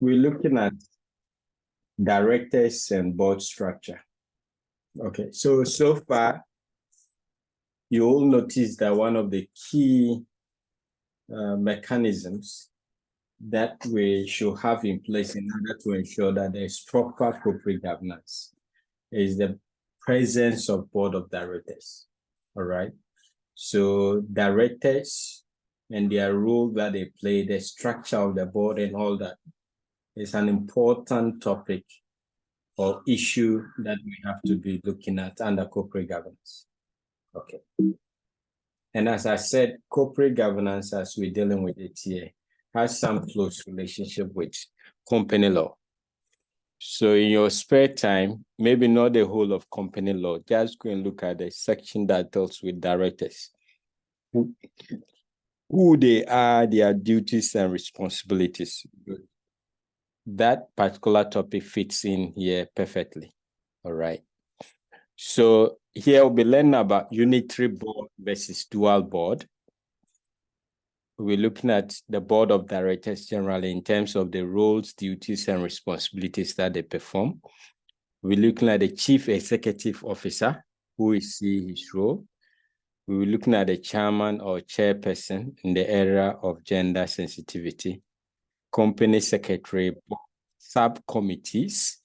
we're looking at directors and board structure. Okay, so far, you all notice that one of the key mechanisms that we should have in place in order to ensure that there's proper corporate governance is the presence of board of directors. All right. So directors and their role that they play, the structure of the board and all that is an important topic or issue that we have to be looking at under corporate governance. Okay. And as I said, corporate governance, as we're dealing with it here, has some close relationship with company law. So in your spare time, maybe not the whole of company law, just go and look at the section that deals with directors. Who they are, their duties and responsibilities. That particular topic fits in here perfectly. All right. So here we'll be learning about unitary board versus dual board. We're looking at the board of directors generally in terms of the roles, duties, and responsibilities that they perform. We're looking at the chief executive officer, who is his role. We're looking at the chairman or chairperson in the area of gender sensitivity, company secretary, subcommittees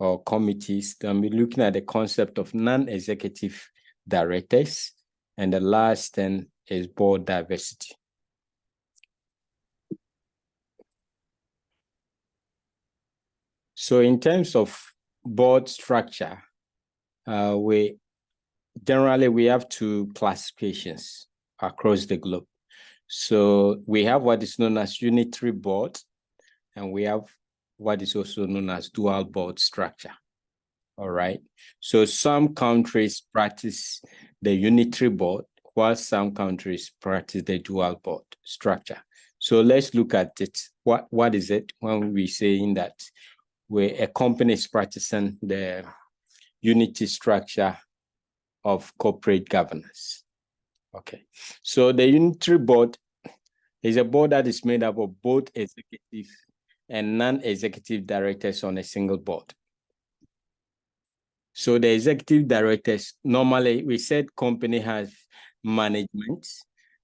or committees. Then we're looking at the concept of non-executive directors. And the last then is board diversity. So in terms of board structure, we have two classifications across the globe. So we have what is known as unitary board, and we have what is also known as dual board structure. All right. So some countries practice the unitary board, while some countries practice the dual board structure. So let's look at it. What is it when we saying that where a company is practicing the unity structure of corporate governance? Okay, so the unitary board is a board that is made up of both executive and non-executive directors on a single board. So the executive directors, normally we said company has management,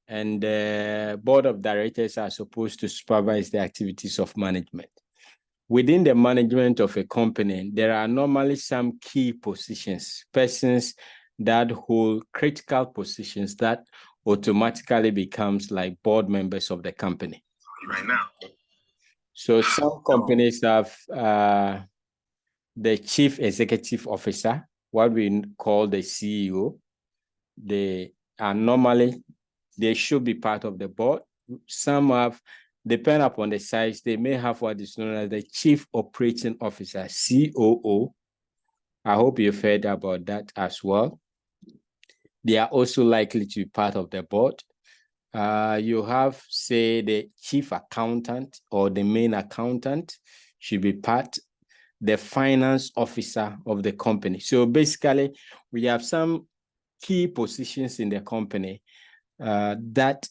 and the board of directors are supposed to supervise the activities of management. Within the management of a company, there are normally some key positions, persons that hold critical positions that automatically becomes like board members of the company. Right now. So some companies have the chief executive officer, what we call the CEO. They should be part of the board. Some have, depending upon the size, they may have what is known as the chief operating officer, COO. I hope you've heard about that as well. They are also likely to be part of the board. You have, say, the chief accountant or the main accountant should be part, the finance officer of the company. So basically, we have some key positions in the company that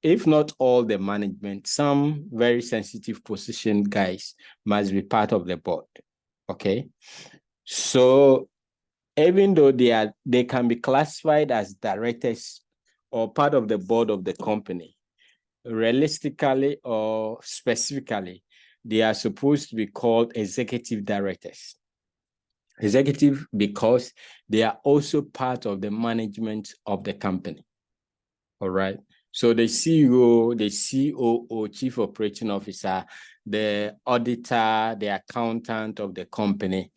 if not all the management, some very sensitive position guys must be part of the board. Okay. So even though they can be classified as directors or part of the board of the company, realistically or specifically, they are supposed to be called executive directors. Executive because they are also part of the management of the company. All right. So the CEO, the COO, Chief Operating Officer, the auditor, the accountant of the company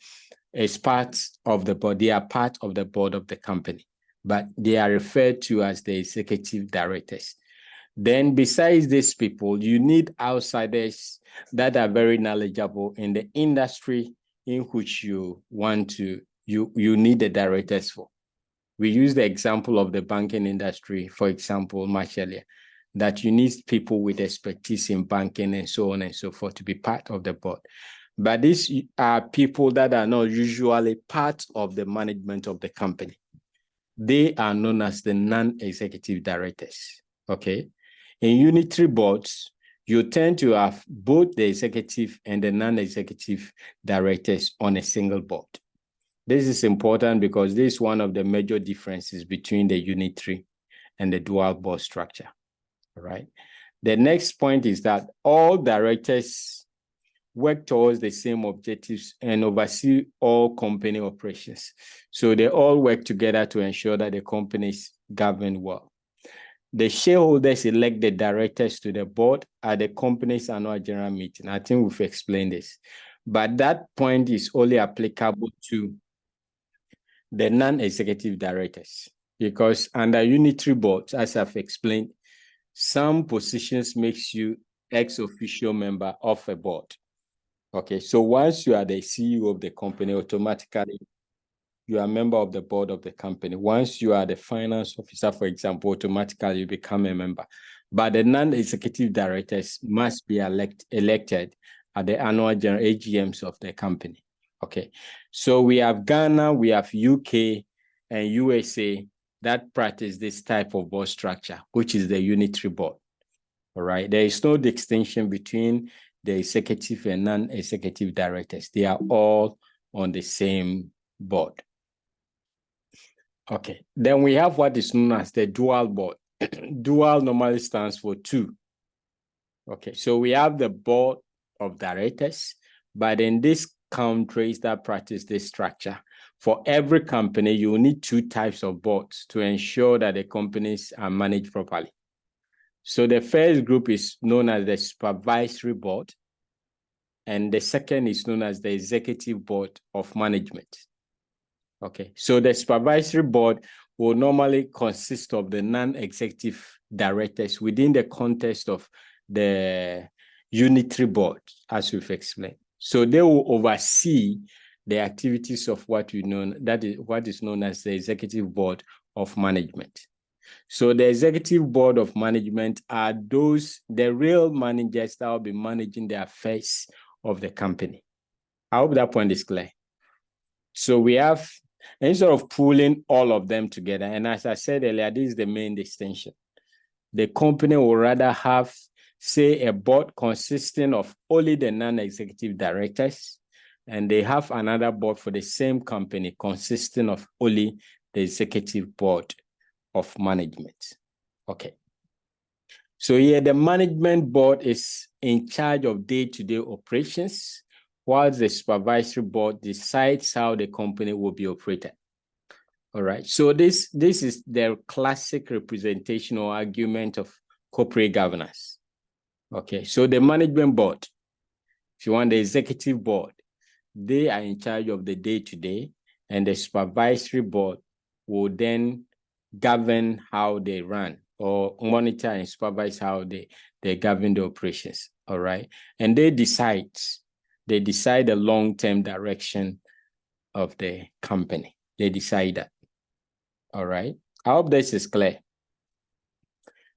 is part of the board. They are part of the board of the company, but they are referred to as the executive directors. Then besides these people, you need outsiders that are very knowledgeable in the industry in which you want to, you need the directors for. We use the example of the banking industry, for example, much earlier, that you need people with expertise in banking and so on and so forth to be part of the board. But these are people that are not usually part of the management of the company. They are known as the non-executive directors, okay? In unitary boards, you tend to have both the executive and the non-executive directors on a single board. This is important because this is one of the major differences between the unitary and the dual board structure. All right. The next point is that all directors work towards the same objectives and oversee all company operations. So they all work together to ensure that the company is governed well. The shareholders elect the directors to the board at the company's annual general meeting. I think we've explained this, but that point is only applicable to the non-executive directors, because under unitary boards, as I've explained, some positions makes you ex-officio member of a board. Okay, so once you are the CEO of the company, automatically you are a member of the board of the company. Once you are the finance officer, for example, automatically you become a member. But the non-executive directors must be elected at the annual general AGMs of the company. Okay, so we have Ghana, we have UK and USA that practice this type of board structure, which is the unitary board. All right, there is no distinction between the executive and non-executive directors. They are all on the same board. Okay, then we have what is known as the dual board. Dual normally stands for two. Okay, so we have the board of directors, but in these countries that practice this structure, for every company, you need two types of boards to ensure that the companies are managed properly. So the first group is known as the supervisory board, and the second is known as the executive board of management. Okay, so the supervisory board will normally consist of the non-executive directors within the context of the unitary board, as we've explained. So they will oversee the activities of what is known as the executive board of management. So the executive board of management are the real managers that will be managing the affairs of the company. I hope that point is clear. So we have, instead of pulling all of them together, and as I said earlier, this is the main distinction. The company will rather have, say, a board consisting of only the non-executive directors, and they have another board for the same company consisting of only the executive board of management. Okay. So here the management board is in charge of day-to-day operations, while the supervisory board decides how the company will be operated. All right. So this is the classic representation or argument of corporate governance. Okay. So the management board, if you want the executive board, they are in charge of the day-to-day, and the supervisory board will then govern how they run or monitor and supervise how they govern the operations. All right. And they decide the long-term direction of the company. They decide that. All right. I hope this is clear.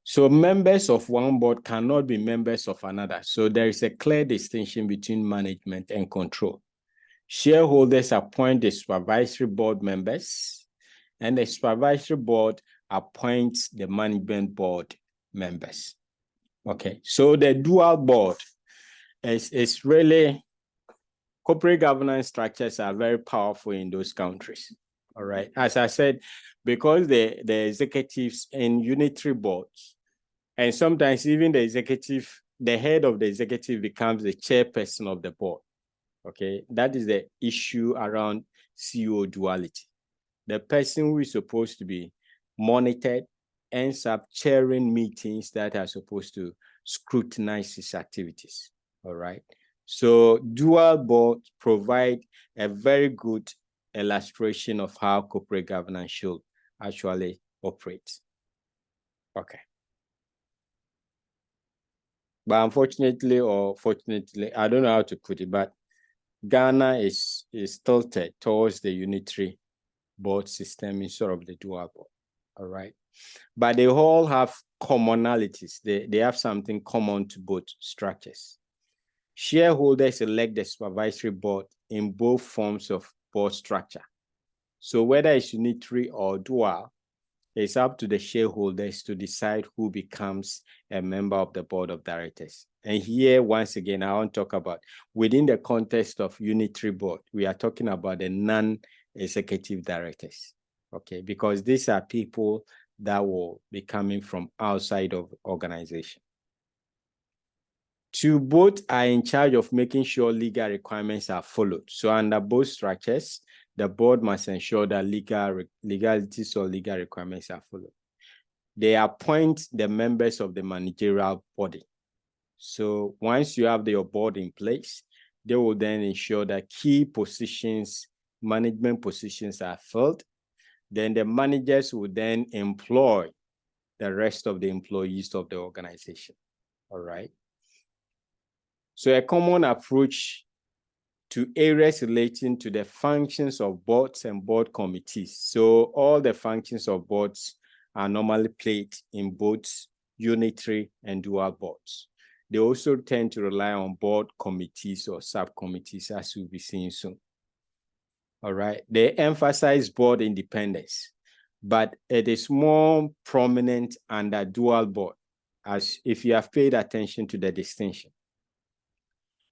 So members of one board cannot be members of another. So there is a clear distinction between management and control. Shareholders appoint the supervisory board members, and the supervisory board appoints the management board members. Okay, so the dual board is really, corporate governance structures are very powerful in those countries. All right, as I said, because the executives in unitary boards, and sometimes even the head of the executive becomes the chairperson of the board. Okay, that is the issue around CEO duality. The person who is supposed to be monitored ends up chairing meetings that are supposed to scrutinize his activities. All right. So dual boards provide a very good illustration of how corporate governance should actually operate. Okay. But unfortunately or fortunately, I don't know how to put it, but Ghana is tilted towards the unitary board system instead of the dual board. All right. But they all have commonalities. They have something common to both structures. Shareholders elect the supervisory board in both forms of board structure. So whether it's unitary or dual, It's up to the shareholders to decide who becomes a member of the board of directors. And here, once again, I want to talk about within the context of Unitary board, we are talking about the non-executive directors, okay? Because these are people that will be coming from outside of organization. Two, both are in charge of making sure legal requirements are followed. So under both structures, the board must ensure that legalities or legal requirements are followed. They appoint the members of the managerial body. So once you have your board in place, they will then ensure that key positions, management positions are filled. Then the managers will then employ the rest of the employees of the organization. All right. So a common approach to areas relating to the functions of boards and board committees. So all the functions of boards are normally played in both unitary and dual boards. They also tend to rely on board committees or subcommittees, as we'll be seeing soon. All right. They emphasize board independence, but it is more prominent under dual board, as if you have paid attention to the distinction.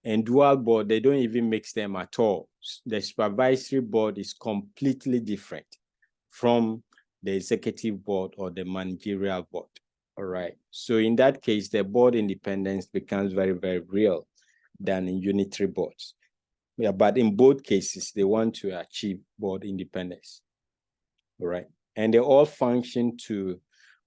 And dual board, they don't even mix them at all. The supervisory board is completely different from the executive board or the managerial board. All right. So in that case, the board independence becomes very, very real than in unitary boards. Yeah, but in both cases, they want to achieve board independence. All right. And they all function to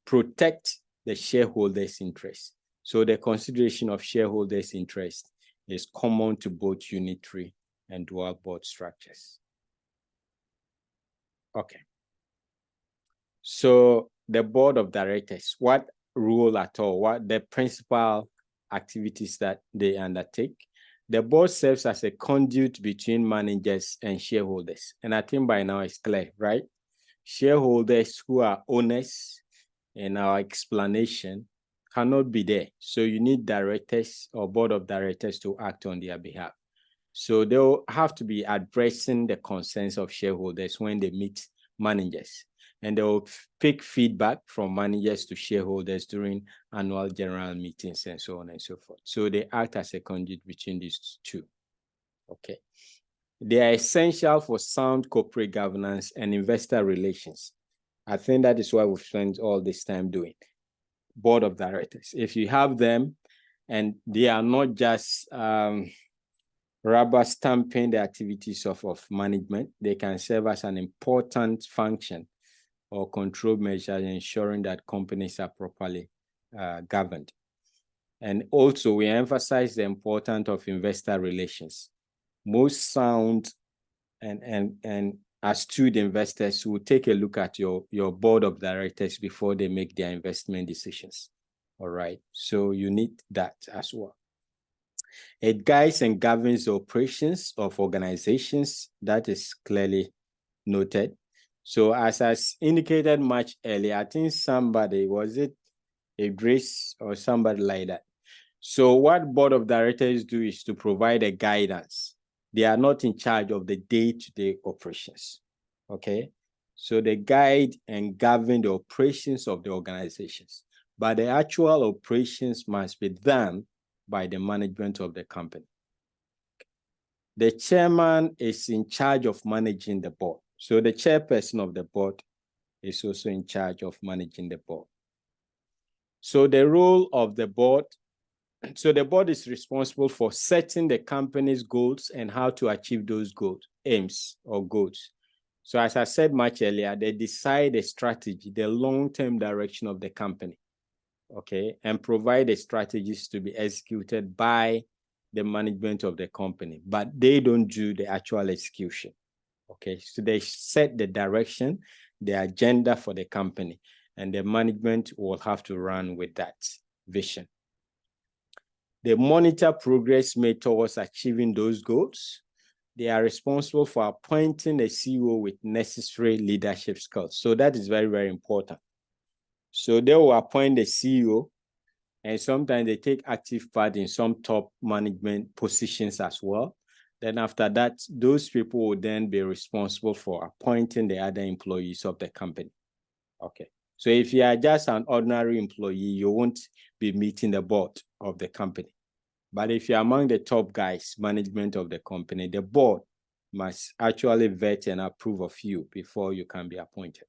protect the shareholders' interest. So the consideration of shareholders' interest is common to both unitary and dual board structures. Okay. So the board of directors, what role at all, what the principal activities that they undertake? The board serves as a conduit between managers and shareholders. And I think by now it's clear, right? Shareholders who are owners in our explanation cannot be there. So you need directors or board of directors to act on their behalf. So they'll have to be addressing the concerns of shareholders when they meet managers. And they'll pick feedback from managers to shareholders during annual general meetings and so on and so forth. So they act as a conduit between these two. Okay. They are essential for sound corporate governance and investor relations. I think that is what we've spent all this time doing. Board of directors. If you have them and they are not just rubber stamping the activities of management, they can serve as an important function or control measure ensuring that companies are properly governed. And also we emphasize the importance of investor relations. Most sound and astute investors will take a look at your board of directors before they make their investment decisions. All right. So you need that as well. It guides and governs the operations of organizations. That is clearly noted. So as I indicated much earlier, I think somebody, was it a Grace or somebody like that? So what board of directors do is to provide a guidance. They are not in charge of the day-to-day operations, okay? So they guide and govern the operations of the organizations, but the actual operations must be done by the management of the company. The chairman is in charge of managing the board. So the chairperson of the board is also in charge of managing the board. So the role of the board, so the board is responsible for setting the company's goals and how to achieve those goals, aims or goals. So as I said much earlier, they decide a strategy, the long-term direction of the company, okay, and provide the strategies to be executed by the management of the company, but they don't do the actual execution, okay? So they set the direction, the agenda for the company, and the management will have to run with that vision. They monitor progress made towards achieving those goals. They are responsible for appointing a CEO with necessary leadership skills. So that is very, very important. So they will appoint the CEO, and sometimes they take active part in some top management positions as well. Then after that, those people will then be responsible for appointing the other employees of the company. Okay. So if you are just an ordinary employee, you won't be meeting the board of the company. But if you're among the top guys, management of the company, the board must actually vet and approve of you before you can be appointed.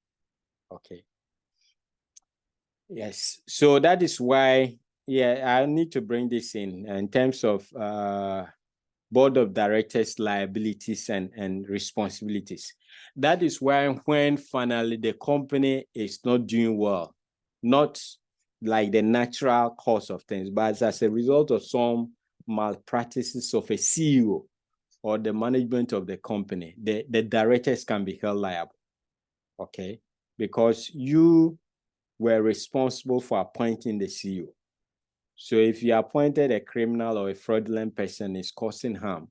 Okay. Yes. So that is why, I need to bring this in terms of board of directors liabilities and responsibilities. That is why when finally the company is not doing well, not like the natural course of things, but as a result of some malpractices of a CEO or the management of the company, the directors can be held liable. Okay, because you were responsible for appointing the CEO. So if you appointed a criminal or a fraudulent person is causing harm,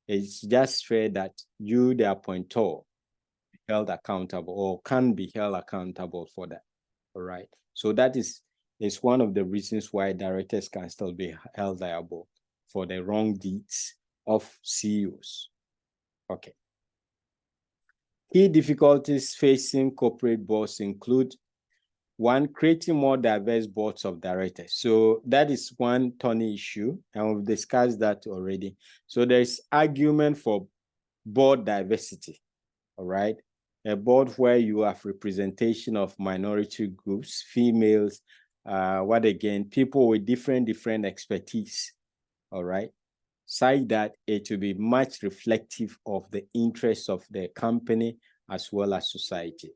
it's just fair that you, the appointer, be held accountable or can be held accountable for that. All right. So that is one of the reasons why directors can still be held liable for the wrong deeds of CEOs. Okay. Key difficulties facing corporate boards include: one, creating more diverse boards of directors. So that is one thorny issue, and we've discussed that already. So there's argument for board diversity, all right? A board where you have representation of minority groups, females, people with different expertise, all right? Such that it will be much reflective of the interests of the company as well as society.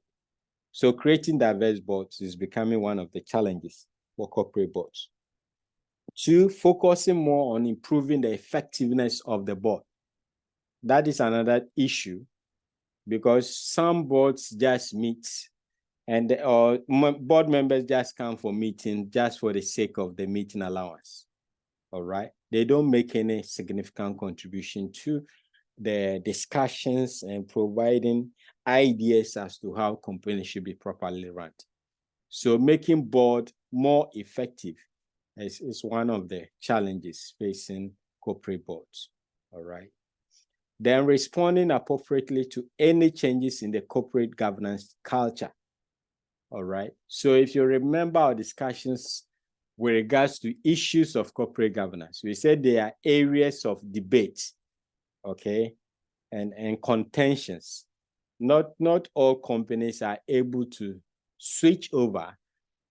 So creating diverse boards is becoming one of the challenges for corporate boards. Two, focusing more on improving the effectiveness of the board. That is another issue because some boards just meet and board members just come for meeting just for the sake of the meeting allowance. All right. They don't make any significant contribution to the discussions and providing ideas as to how companies should be properly run. So making board more effective is one of the challenges facing corporate boards. All right. Then responding appropriately to any changes in the corporate governance culture. All right. So if you remember our discussions with regards to issues of corporate governance, we said there are areas of debate, okay, and contentions. Not all companies are able to switch over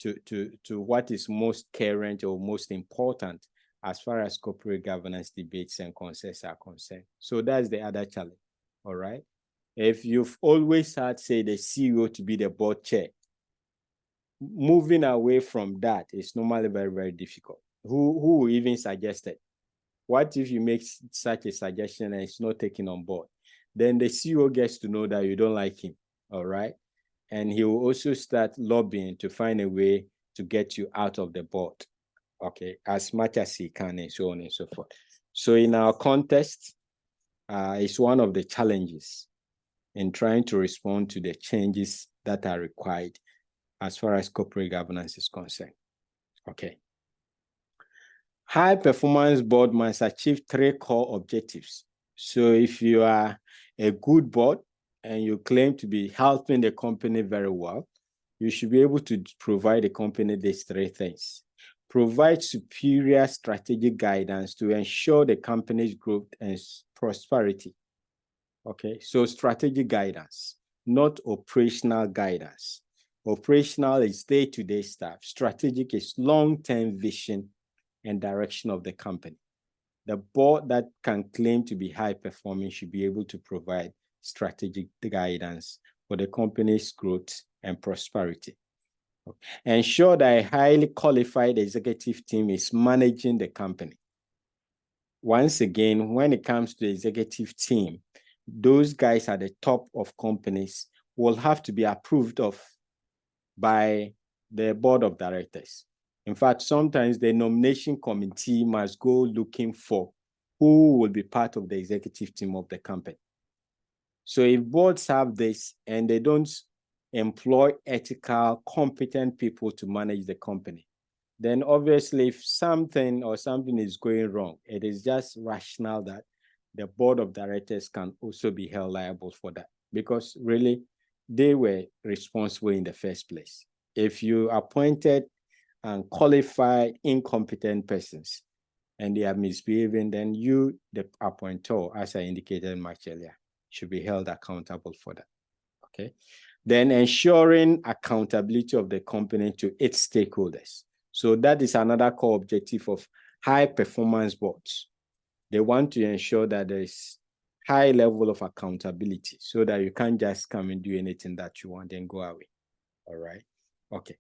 to what is most current or most important as far as corporate governance debates and concerns are concerned. So that's the other challenge, all right? If you've always had, say, the CEO to be the board chair, moving away from that is normally very, very difficult. Who even suggested? What if you make such a suggestion and it's not taken on board? Then the CEO gets to know that you don't like him, all right? And he will also start lobbying to find a way to get you out of the board, okay, as much as he can, and so on and so forth. So in our context, it's one of the challenges in trying to respond to the changes that are required as far as corporate governance is concerned. Okay. High performance board must achieve 3 core objectives. So if you are a good board and you claim to be helping the company very well, you should be able to provide the company these 3 things. Provide superior strategic guidance to ensure the company's growth and prosperity. Okay, so strategic guidance, not operational guidance. Operational is day-to-day stuff. Strategic is long-term vision and direction of the company. The board that can claim to be high-performing should be able to provide strategic guidance for the company's growth and prosperity. Ensure that a highly qualified executive team is managing the company. Once again, when it comes to the executive team, those guys at the top of companies will have to be approved of by the board of directors. In fact, sometimes the nomination committee must go looking for who will be part of the executive team of the company. So if boards have this and they don't employ ethical, competent people to manage the company, then obviously if something is going wrong, it is just rational that the board of directors can also be held liable for that, because really they were responsible in the first place. if you appointed and qualified incompetent persons and they are misbehaving, then you, the appointer, as I indicated much earlier, should be held accountable for that. Okay. Then ensuring accountability of the company to its stakeholders. So that is another core objective of high performance boards. They want to ensure that there is high level of accountability so that you can't just come and do anything that you want and go away. All right. Okay.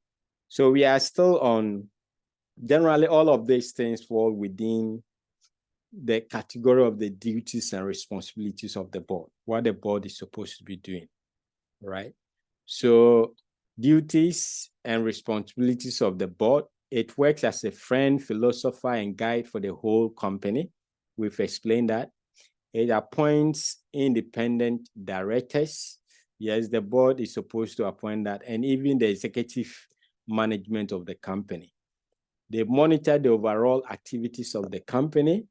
So we are still on, generally all of these things fall within the category of the duties and responsibilities of the board, what the board is supposed to be doing. All right. So duties and responsibilities of the board, it works as a friend, philosopher, and guide for the whole company. We've explained that. It appoints independent directors. Yes, the board is supposed to appoint that, and even the executive management of the company. They monitor the overall activities of the company.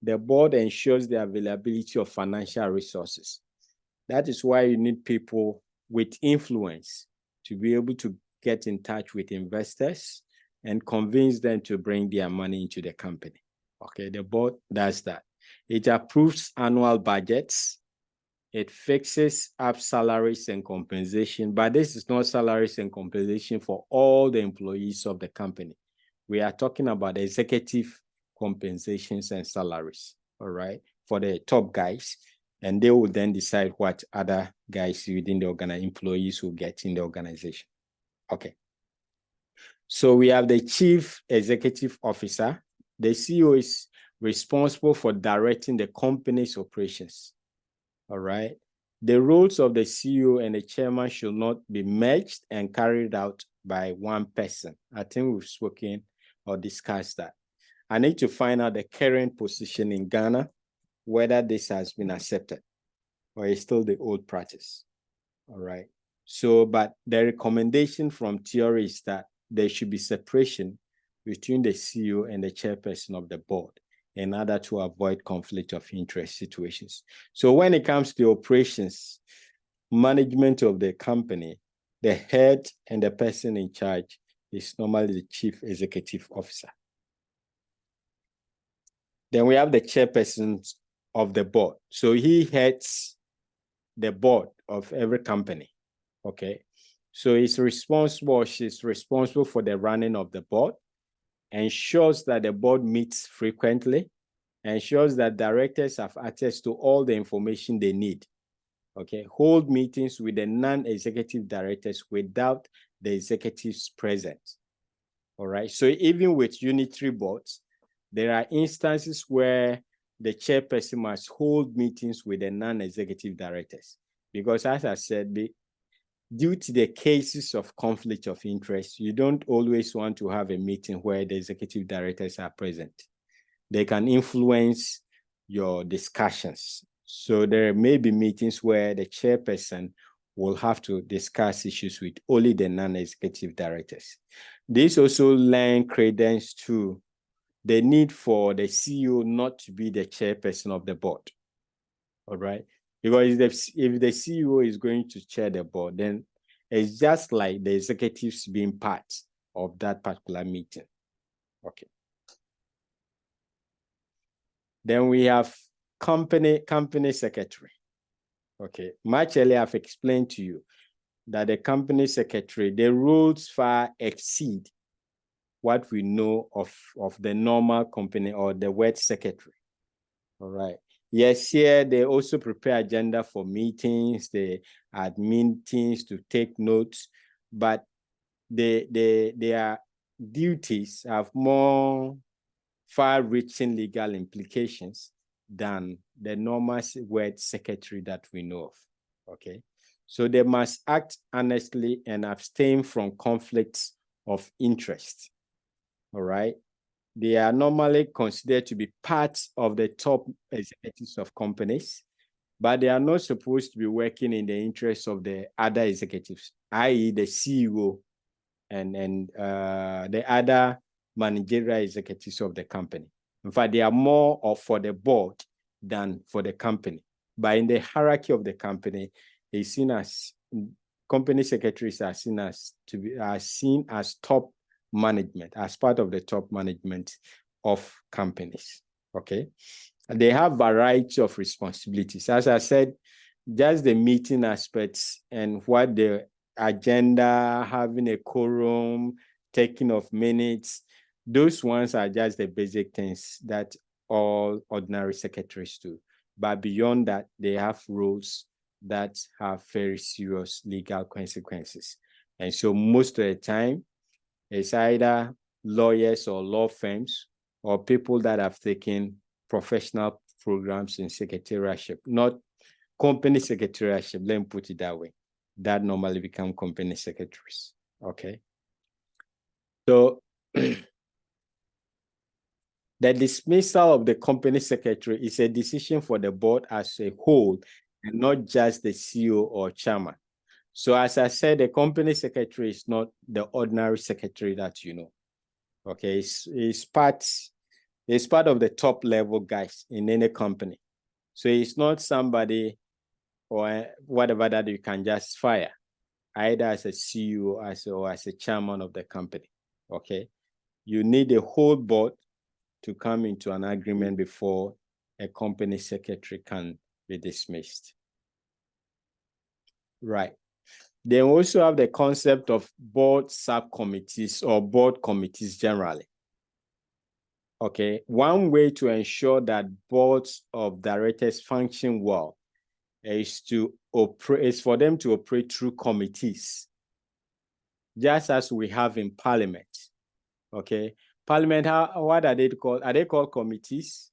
The board ensures the availability of financial resources. That is why you need people with influence to be able to get in touch with investors and convince them to bring their money into the company. Okay, the board does that. It approves annual budgets. It fixes up salaries and compensation, but this is not salaries and compensation for all the employees of the company. We are talking about executive compensations and salaries, all right, for the top guys. And they will then decide what other guys within the employees will get in the organization. Okay. So we have the chief executive officer. The CEO is responsible for directing the company's operations. All right. The roles of the CEO and the chairman should not be merged and carried out by one person. I think we've spoken or discussed that. I need to find out the current position in Ghana, whether this has been accepted or is still the old practice. All right. So, but the recommendation from theory is that there should be separation between the CEO and the chairperson of the board in order to avoid conflict of interest situations. So when it comes to operations, management of the company, the head and the person in charge is normally the chief executive officer. Then we have the chairperson of the board. So he heads the board of every company. Okay. So he's responsible, or she's responsible for the running of the board, ensures that the board meets frequently, ensures that directors have access to all the information they need. Okay. Hold meetings with the non-executive directors without the executives present. All right. So even with unitary boards, there are instances where the chairperson must hold meetings with the non-executive directors. Because as I said, due to the cases of conflict of interest, you don't always want to have a meeting where the executive directors are present. They can influence your discussions. So there may be meetings where the chairperson will have to discuss issues with only the non-executive directors. This also lends credence to the need for the CEO not to be the chairperson of the board. All right. Because if the CEO is going to chair the board, then it's just like the executives being part of that particular meeting. Okay. Then we have company secretary. Okay. Much earlier, I've explained to you that the company secretary, the roles far exceed what we know of the normal company or the word secretary. All right. Yes, here they also prepare agenda for meetings, they add meetings to take notes, but their duties have more far-reaching legal implications than the normal word secretary that we know of. Okay. So they must act honestly and abstain from conflicts of interest. All right. They are normally considered to be part of the top executives of companies, but they are not supposed to be working in the interests of the other executives, i.e. the CEO and the other managerial executives of the company. In fact, they are more for the board than for the company. But in the hierarchy of the company, it's seen as company secretaries are seen as top management, as part of the top management of companies. Okay, and they have variety of responsibilities. As I said, just the meeting aspects and what the agenda, having a quorum, taking of minutes, those ones are just the basic things that all ordinary secretaries do. But beyond that, they have roles that have very serious legal consequences. And so most of the time, it's either lawyers or law firms or people that have taken professional programs in secretariatship, not company secretariatship, let me put it that way, that normally become company secretaries. Okay. So the dismissal of the company secretary is a decision for the board as a whole and not just the CEO or chairman. So as I said, the company secretary is not the ordinary secretary that you know. Okay, it's part of the top level guys in any company. So it's not somebody or whatever that you can just fire, either as a CEO or as a chairman of the company. Okay, you need a whole board to come into an agreement before a company secretary can be dismissed. Right. They also have the concept of board subcommittees or board committees generally. Okay, one way to ensure that boards of directors function well is for them to operate through committees, just as we have in Parliament. Okay, Parliament, what are they called? Are they called committees?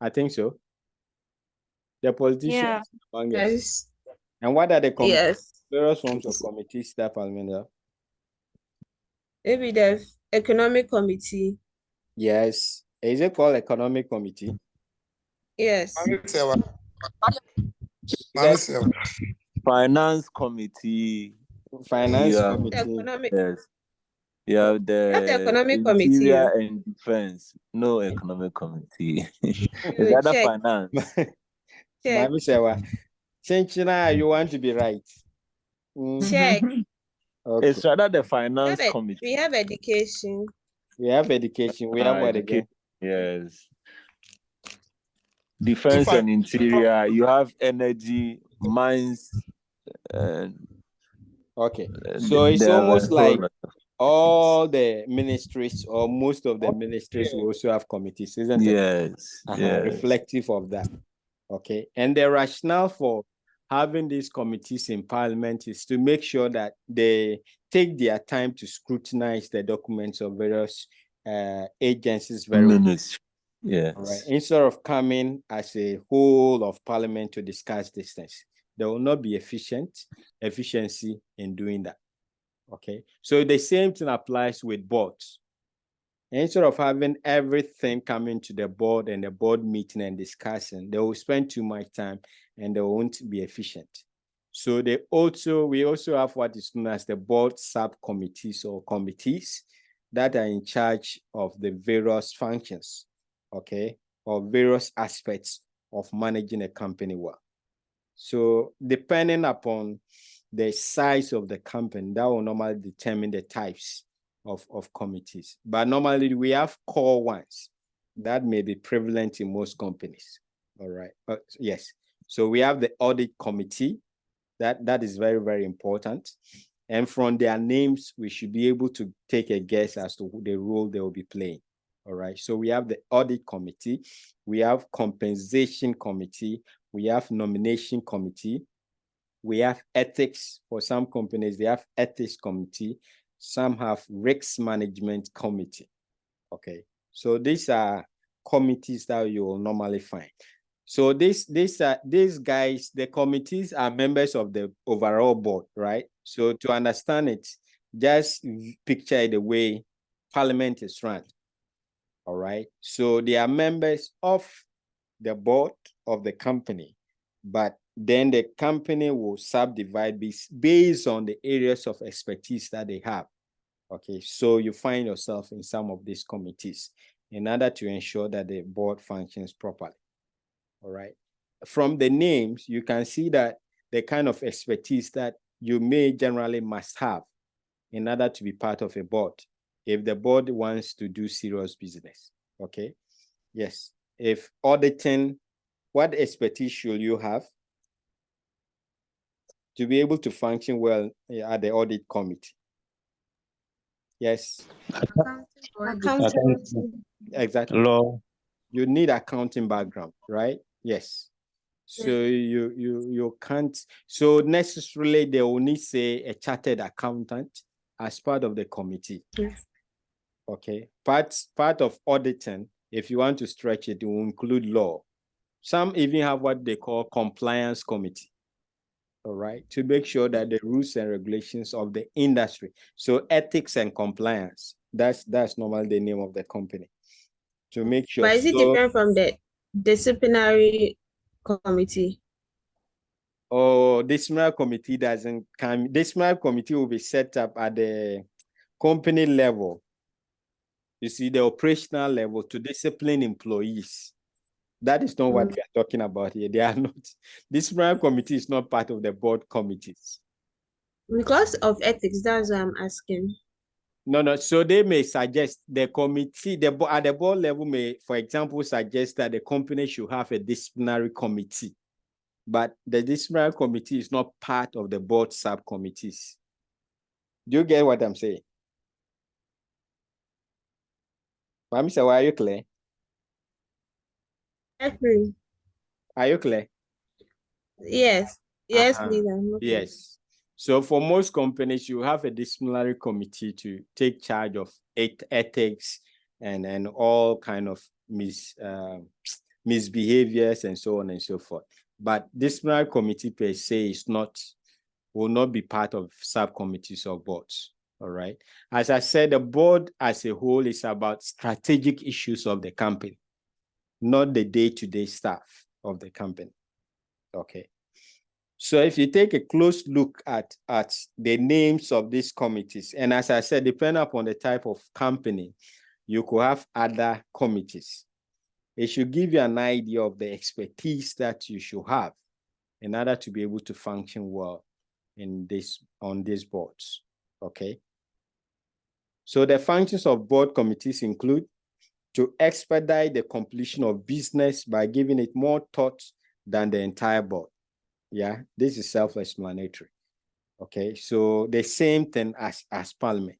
I think so. The politicians among us. Yes. And what are the committees? Yes. Various forms of committees that Parliament have. Maybe the economic committee. Yes. Is it called economic committee? Yes. Finance committee. Finance Yeah. committee. Economic. Yes. You have That's the the economic Interior committee. and Defense. No economic committee. It's You other check. finance. Check. You want to be right. Check. Okay. It's rather the finance committee. We have education. We have education. We have what again? Yes. Defense and Interior. You have energy, mines. Okay. So it's almost like all the ministries or most of the ministries will also have committees, isn't it? Yes. Reflective of that. Okay. And the rationale for having these committees in Parliament is to make sure that they take their time to scrutinize the documents of various agencies very well. Yes. All right. Instead of coming as a whole of Parliament to discuss these things, there will not be efficiency in doing that. Okay. So the same thing applies with boards. Instead of having everything coming to the board and the board meeting and discussing, they will spend too much time and they won't be efficient. So we also have what is known as the board subcommittees or committees that are in charge of the various functions, okay, or various aspects of managing a company well. So depending upon the size of the company, that will normally determine the types of committees. But normally we have core ones that may be prevalent in most companies. All right. Yes. So we have the audit committee. That is very, very important. And from their names, we should be able to take a guess as to the role they will be playing. All right. So we have the audit committee. We have compensation committee. We have nomination committee. We have ethics. For some companies, they have ethics committee. Some have risk management committee. Okay. So these are committees that you will normally find. So these guys, the committees are members of the overall board, right? So to understand it, just picture the way Parliament is run. All right. So they are members of the board of the company, but then the company will subdivide based on the areas of expertise that they have. Okay, so you find yourself in some of these committees in order to ensure that the board functions properly. All right. From the names, you can see that the kind of expertise that you may generally must have in order to be part of a board if the board wants to do serious business. Okay. Yes. If auditing, what expertise should you have to be able to function well at the audit committee? Yes. Accountancy. Exactly. Law. You need accounting background, right? Yes. So you can't, so necessarily they will need, say, a chartered accountant as part of the committee. Okay. Part of auditing, if you want to stretch it, it will include law. Some even have what they call compliance committee. All right, to make sure that the rules and regulations of the industry. So ethics and compliance, that's normally the name of the company. To make sure. But is it different from the disciplinary committee? Oh, disciplinary committee doesn't come. Disciplinary committee will be set up at the company level. You see, the operational level to discipline employees. That is not what we are talking about here. They are not. Disciplinary committee is not part of the board committees. Because of ethics, that's what I'm asking. No. So they may suggest the committee, at the board level may, for example, suggest that the company should have a disciplinary committee. But the disciplinary committee is not part of the board subcommittees. Do you get what I'm saying? Ma'am, are you clear? Agree. Are you clear? Yes. Yes, please. Yes. So for most companies, you have a disciplinary committee to take charge of ethics and all kind of misbehaviors and so on and so forth. But disciplinary committee per se will not be part of subcommittees or boards. All right. As I said, the board as a whole is about strategic issues of the company, not the day-to-day stuff of the company. Okay. So if you take a close look at the names of these committees, and as I said, depending upon the type of company, you could have other committees. It should give you an idea of the expertise that you should have in order to be able to function well on these boards. Okay. So the functions of board committees include to expedite the completion of business by giving it more thought than the entire board. Yeah, this is self-explanatory. Okay, so the same thing as Parliament.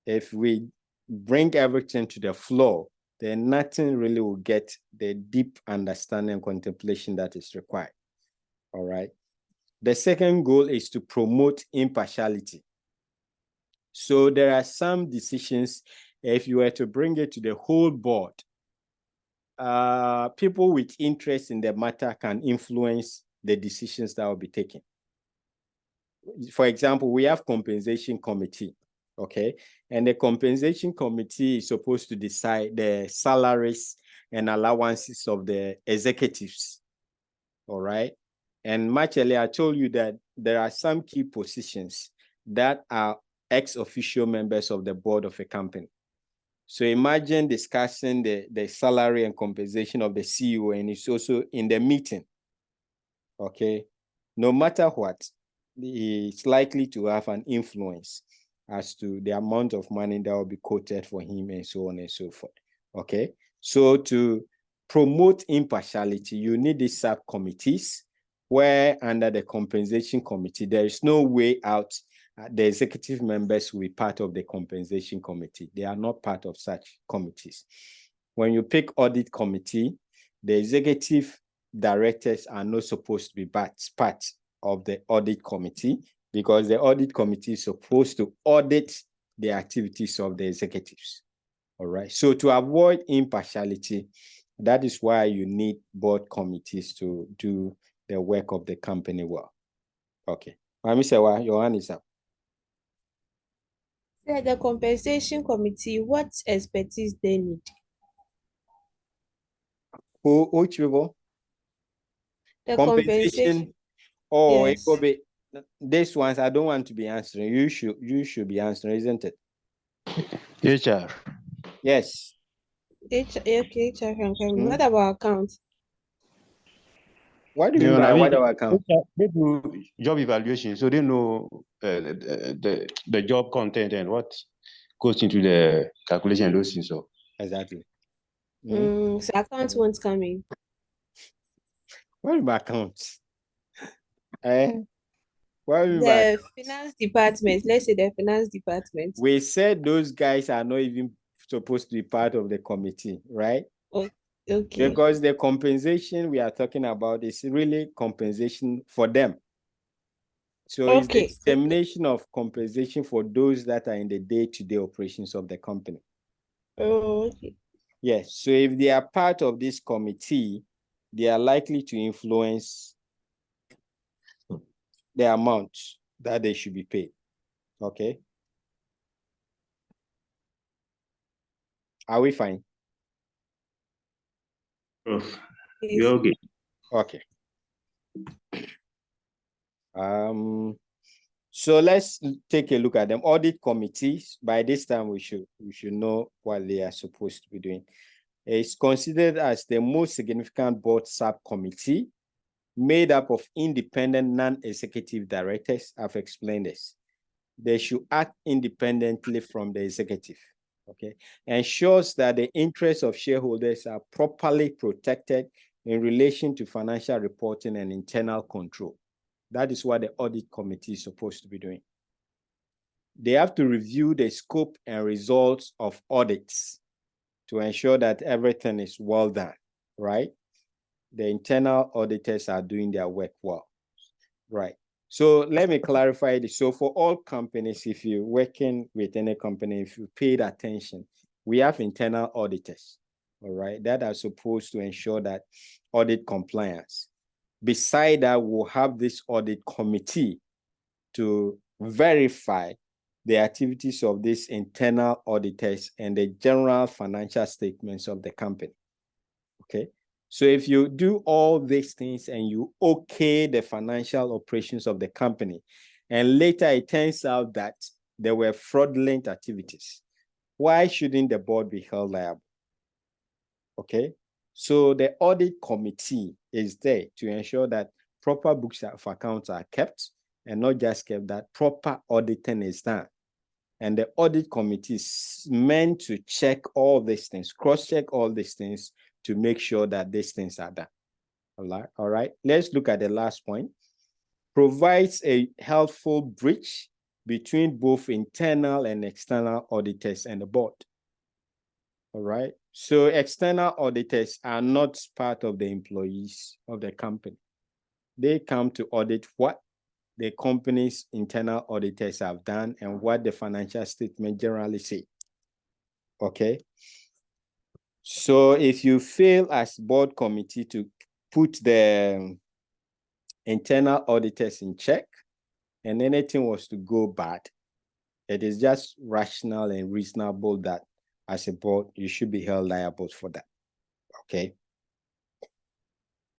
If we bring everything to the floor, then nothing really will get the deep understanding and contemplation that is required. All right. The second goal is to promote impartiality. So there are some decisions, if you were to bring it to the whole board, people with interest in the matter can influence the decisions that will be taken. For example, we have compensation committee, okay? And the compensation committee is supposed to decide the salaries and allowances of the executives, all right? And much earlier, I told you that there are some key positions that are ex-officio members of the board of a company. So imagine discussing the salary and compensation of the CEO, and it's also in the meeting, okay? No matter what, it's likely to have an influence as to the amount of money that will be quoted for him and so on and so forth, okay? So to promote impartiality, you need these subcommittees where under the compensation committee, there is no way out. The executive members will be part of the compensation committee. They are not part of such committees. When you pick audit committee, the executive directors are not supposed to be part of the audit committee because the audit committee is supposed to audit the activities of the executives. All right. So to avoid impartiality, that is why you need board committees to do the work of the company well. Okay. Mami Sewa, your hand is up. The compensation committee, what expertise they need? Which people? The Compensation. Oh, yes. it will be this ones. I don't want to be answering. You should be answering, isn't it? HR. Yes. Okay, HR can come. What about accounts? What do you mean by whatever account? They do job evaluation, so they know the job content and what goes into the calculation and those things. So Exactly. So accounts won't come in. What about accounts? What do you mean by The finance department, let's say the finance department. we said those guys are not even supposed to be part of the committee, right? Oh, okay. Because the compensation we are talking about is really compensation for them. So it's the Okay. determination of compensation for those that are in the day-to-day operations of the company. Oh, okay. Yes. So if they are part of this committee, they are likely to influence the amount that they should be paid. Okay. Are we fine? you're okay. Okay. So let's take a look at them. Audit committees. By this time, we should know what they are supposed to be doing. It's considered as the most significant board subcommittee made up of independent non-executive directors. I've explained this. They should act independently from the executive. Okay, ensures that the interests of shareholders are properly protected in relation to financial reporting and internal control. That is what the audit committee is supposed to be doing. They have to review the scope and results of audits to ensure that everything is well done, right? The internal auditors are doing their work well, right? So let me clarify this. So for all companies, if you're working with any company, if you paid attention, we have internal auditors, all right, that are supposed to ensure that audit compliance. Beside that, we'll have this audit committee to verify the activities of these internal auditors and the general financial statements of the company. Okay. So if you do all these things and you okay the financial operations of the company, and later it turns out that there were fraudulent activities, why shouldn't the board be held liable? Okay. So the audit committee is there to ensure that proper books of accounts are kept, and not just kept, that proper auditing is done. And the audit committee is meant to check all these things, cross-check all these things to make sure that these things are done. All right. Let's look at the last point. Provides a helpful bridge between both internal and external auditors and the board. All right. So external auditors are not part of the employees of the company. They come to audit what the company's internal auditors have done and what the financial statement generally say. Okay. So if you fail as board committee to put the internal auditors in check and anything was to go bad, it is just rational and reasonable that as a board, you should be held liable for that. Okay.